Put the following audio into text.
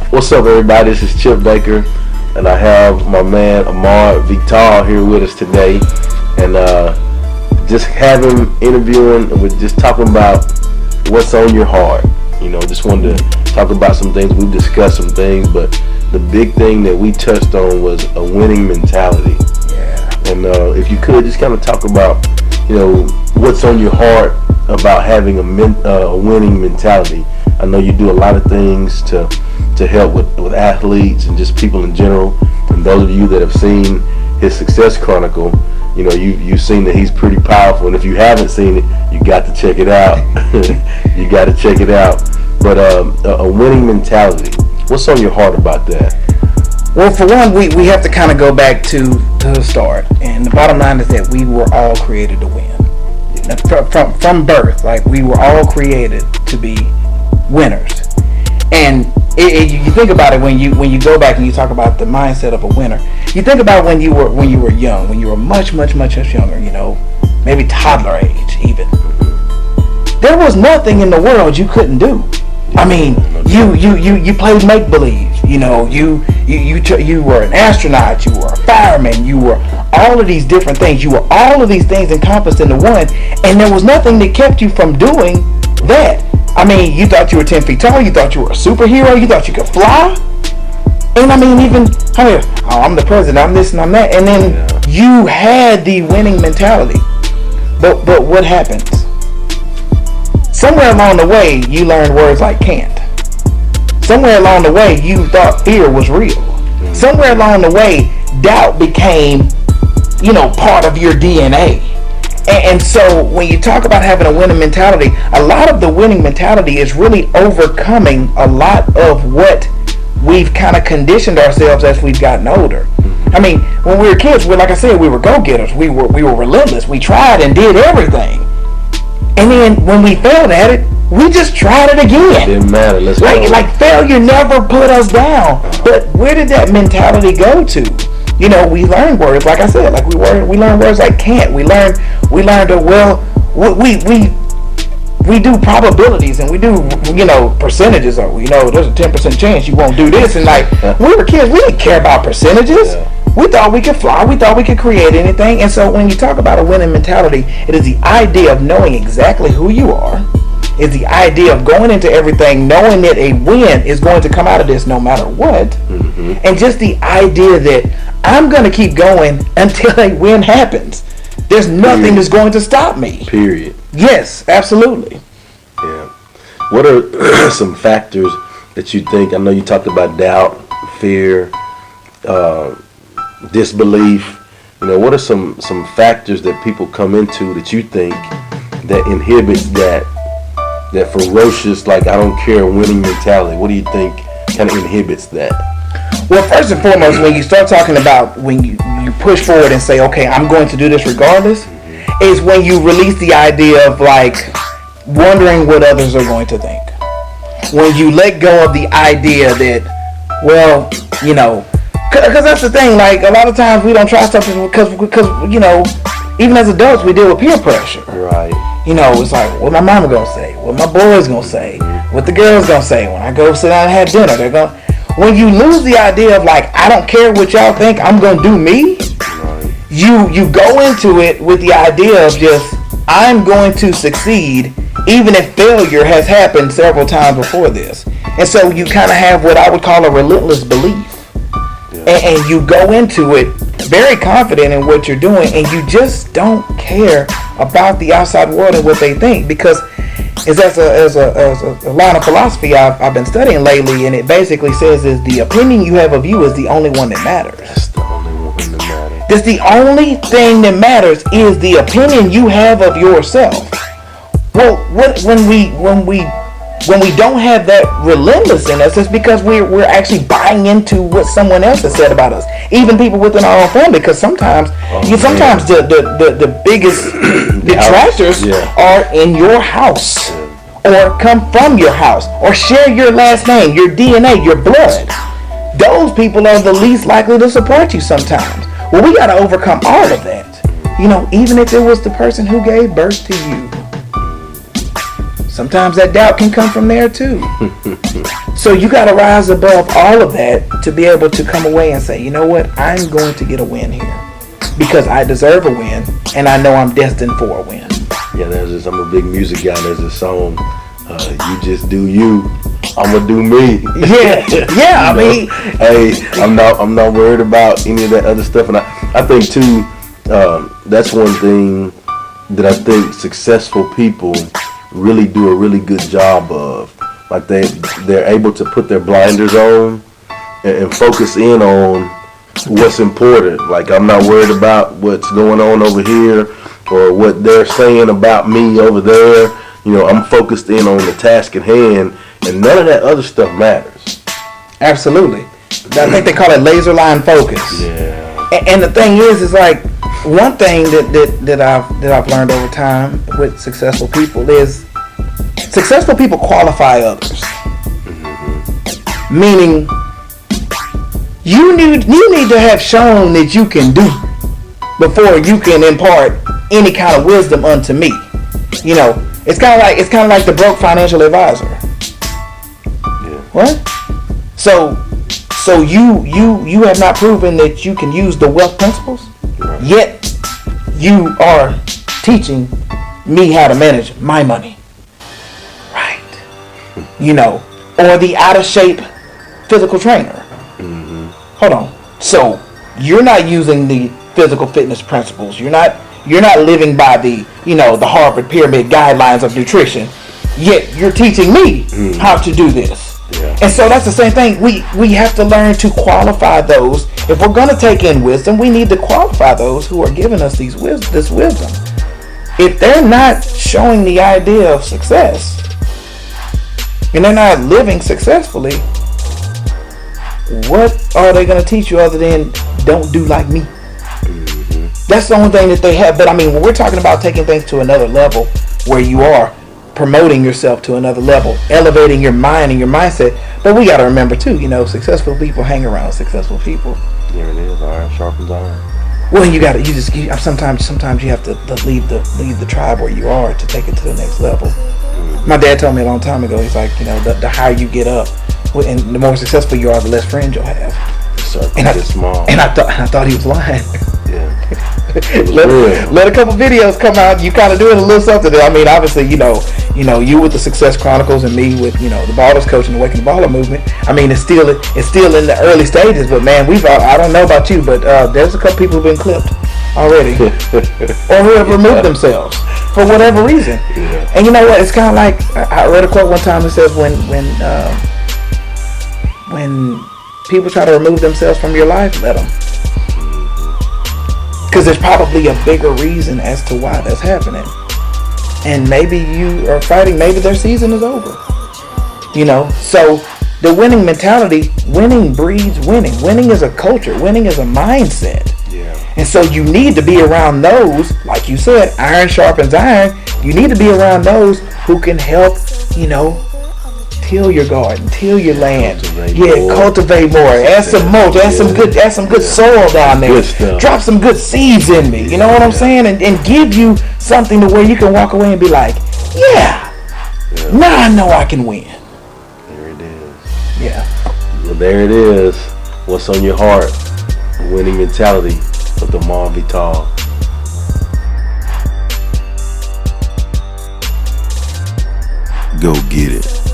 What's up, everybody? This is Chip Baker, and I have my man Ahmard Vital here with us today, and just have him interviewing, and we're just talking about what's on your heart. You know, just wanted to talk about some things. We've discussed some things, but the big thing that we touched on was a winning mentality. Yeah. And if you could just kind of talk about, you know, what's on your heart about having a winning mentality. I know you do a lot of things to help with athletes and just people in general. And those of you that have seen his success chronicle, you know, you've seen that he's pretty powerful. And if you haven't seen it, you got to check it out. You got to check it out. But a winning mentality, what's on your heart about that? Well, for one, we have to kind of go back to the start. And the bottom line is that we were all created to win. From birth, like, we were all created to be winners. And you think about it when you go back and you talk about the mindset of a winner. You think about when you were young, when you were much younger, you know, maybe toddler age even. There was nothing in the world you couldn't do. I mean, you played make believe. You know, you were an astronaut, you were a fireman, you were all of these different things. You were all of these things encompassed into one, and there was nothing that kept you from doing that. I mean, you thought you were 10 feet tall, you thought you were a superhero, you thought you could fly. And I mean, even, I'm the president, I'm this and I'm that. And then you had the winning mentality. But what happens? Somewhere along the way, you learned words like can't. Somewhere along the way, you thought fear was real. Somewhere along the way, doubt became, you know, part of your DNA. And so when you talk about having a winning mentality, a lot of the winning mentality is really overcoming a lot of what we've kind of conditioned ourselves as we've gotten older. I mean, when we were kids, like I said, we were go-getters. We were relentless. We tried and did everything. And then when we failed at it, we just tried it again. Didn't matter. Let's go. Like failure never put us down. But where did that mentality go to? You know, we learned words, like I said, like we learned words like can't. We learned we do probabilities, and we do, you know, percentages. Or, you know, there's a 10% chance you won't do this. And like, when we were kids, we didn't care about percentages. Yeah. We thought we could fly. We thought we could create anything. And so when you talk about a winning mentality, it is the idea of knowing exactly who you are. It's the idea of going into everything knowing that a win is going to come out of this no matter what. Mm-hmm. And just the idea that I'm going to keep going until a win happens. There's nothing that's going to stop me. Period. Yes, absolutely. Yeah. What are some factors that you think, I know you talked about doubt, fear, disbelief. You know, what are some factors that people come into that you think that inhibits that ferocious, like, I don't care, winning mentality? What do you think kind of inhibits that? Well, first and foremost, when you start talking about when you push forward and say, okay, I'm going to do this regardless, is when you release the idea of, like, wondering what others are going to think. When you let go of the idea that, well, you know, because that's the thing, like, a lot of times we don't try something because, you know, even as adults, we deal with peer pressure. Right. You know, it's like, what my mama gonna say, what my boys gonna say, what the girls gonna say when I go sit down and have dinner. They're gonna. When you lose the idea of, like, I don't care what y'all think, I'm gonna do me. Right. You go into it with the idea of just, I'm going to succeed, even if failure has happened several times before this. And so you kind of have what I would call a relentless belief. And you go into it very confident in what you're doing, and you just don't care about the outside world and what they think, because it's as a line of philosophy I've been studying lately, and it basically says is the opinion you have of you is the only one that matters. That's the only one that matters. That's the only thing that matters is the opinion you have of yourself. Well, when we don't have that relentless in us, it's because we're actually buying into what someone else has said about us. Even people within our own family, because sometimes the biggest detractors are in your house, or come from your house, or share your last name, your DNA, your blood. Those people are the least likely to support you sometimes. Well, we got to overcome all of that. You know, even if it was the person who gave birth to you. Sometimes that doubt can come from there too. So you got to rise above all of that to be able to come away and say, you know what, I'm going to get a win here because I deserve a win and I know I'm destined for a win. Yeah, I'm a big music guy. There's a song, you just do you, I'ma do me. Yeah. I mean, hey, I'm not worried about any of that other stuff. And I think too, that's one thing that I think successful people really do a really good job of. Like they're able to put their blinders on and focus in on what's important. Like, I'm not worried about what's going on over here or what they're saying about me over there. You know, I'm focused in on the task at hand, and none of that other stuff matters. Absolutely. I think they call it laser line focus. Yeah. And the thing is like one thing that I've learned over time with successful people is successful people qualify others. Mm-hmm. Meaning, you need to have shown that you can do before you can impart any kind of wisdom unto me. You know, it's kind of like the broke financial advisor. Yeah. What? So you have not proven that you can use the wealth principles, right. Yet you are teaching me how to manage my money. You know, or the out of shape physical trainer. Mm-hmm. Hold on. So you're not using the physical fitness principles. You're not living by the the Harvard pyramid guidelines of nutrition. Yet you're teaching me how to do this. Yeah. And so that's the same thing. We have to learn to qualify those. If we're going to take in wisdom, we need to qualify those who are giving us this wisdom. If they're not showing the idea of success, and they're not living successfully, what are they going to teach you other than don't do like me? Mm-hmm. That's the only thing that they have. But I mean, when we're talking about taking things to another level, where you are promoting yourself to another level, elevating your mind and your mindset. But we got to remember too, successful people hang around successful people. There it is. Iron sharpens iron. Well, sometimes you have to leave the tribe where you are to take it to the next level. My dad told me a long time ago, he's like, the higher you get up and the more successful you are, the less friends you'll have. The circle gets small. And I thought he was lying. Yeah. Let a couple videos come out. You kind of doing a little something. I mean, obviously, you with the Success Chronicles and me with the Ballers Coach and the Waking the Baller movement. I mean, it's still in the early stages. But man, I don't know about you, but there's a couple people who've been clipped already, or who have removed themselves for whatever reason. Yeah. And you know what? It's kind of like I read a quote one time that says when people try to remove themselves from your life, let them. Because there's probably a bigger reason as to why that's happening. And maybe you are fighting, maybe their season is over. So the winning mentality, winning breeds winning. Winning is a culture. Winning is a mindset. Yeah. And so you need to be around those, like you said, iron sharpens iron. You need to be around those who can help, till your garden, till your land. Cultivate more. Add some mulch. Add some good soil down there. Drop some good seeds in me. You know what I'm saying? And give you something to where you can walk away and be like, now I know I can win. There it is. Yeah. Well, there it is. What's on your heart? Winning mentality with Ahmard Vital. Go get it.